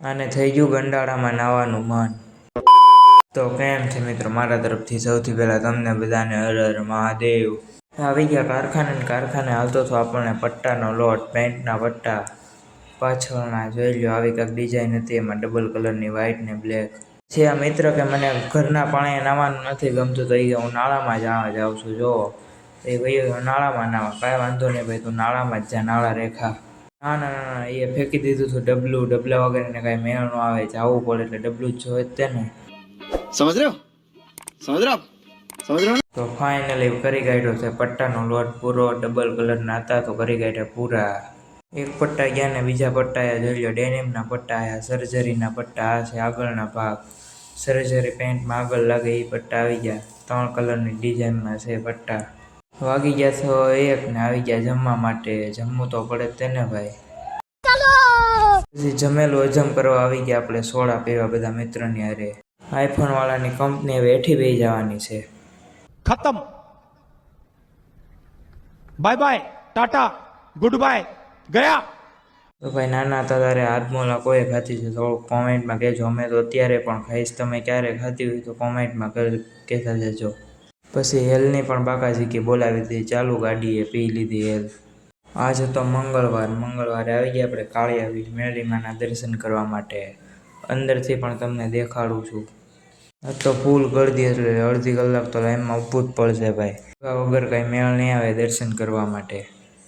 આને થઈ ગયું ગંડાળામાં નાવાનું મન। તો કેમ છે મિત્રો, મારા તરફથી સૌથી પહેલાં તમને બધાને હર હર મહાદેવ। આવી ગયા કારખાને હાલતો તો આપણને પટ્ટાનો લોટ, પેન્ટના પટ્ટા પાછળના જોઈ લો, આવી કાંઈક ડિઝાઇન હતી, એમાં ડબલ કલરની વ્હાઇટ ને બ્લેક છે। આ મિત્ર કે મને ઘરના પાણીએ નાવાનું નથી ગમતું, તો એ હું નાળામાં જાઉં છું। જો એ ભાઈ નાળામાં નાવા, કાંઈ વાંધો નહીં ભાઈ, તું નાળામાં જ જા, નાળા રેખા। ના ના ના, એ ફેંકી દીધું હતું ડબલું, ડબલા વગર કાંઈ મેળ ન આવે, જવું પડે એટલે ડબલું જ જોઈએ તે ને, સમજ રહ્યો? તો ફાઇનલી કરી કાઢ્યો છે પટ્ટાનો લોટ પૂરો, ડબલ કલરના હતા તો કરી કાઢ્યા પૂરા। એક પટ્ટા ગયા ને બીજા પટ્ટા જોઈ લો, ડેનિમના પટ્ટા આવ્યા, સર્જરીના પટ્ટા આ છે આગળના ભાગ, સર્જરી પેન્ટમાં આગળ લાગે એ પટ્ટા આવી ગયા, 3 કલરની ડિઝાઇનમાં છે પટ્ટા। વાગી ગયા તો 1 ને આવી ગયા જમવા માટે, જમવું તો પડે જ તેને ભાઈ। પછી જમેલું હજમ કરવા આવી ગયા આપણે સોડા પીવા બધા મિત્રોની હારે। આઈફોન વાળાની કંપની હવે હેઠી બેસી જવાની છે। खत्म, bye bye, tata, good bye, गया। તો ભાઈ નાના હતા ત્યારે હાથમોલા કોઈ ખાધી છે થોડુંક કોમેન્ટમાં કહેજો, અમે તો અત્યારે પણ ખાઈશ, તમે ક્યારે ખાધી હોય તો કોમેન્ટમાં કહેતા જજો। પછી હેલની પણ બાકાજીકી બોલાવી દીધી, ચાલુ ગાડીએ પી લીધી હેલ। આજ હતો મંગળવારે આવી ગયા આપણે કાળિયા મેળીમાના દર્શન કરવા માટે, અંદરથી પણ તમને દેખાડું છું। તો ફૂલ ગળદી એટલે અડધી કલાક તો લાઈનમાં ઊભું જ પડશે ભાઈ, વગર કાંઈ મેળ નહીં આવે દર્શન કરવા માટે।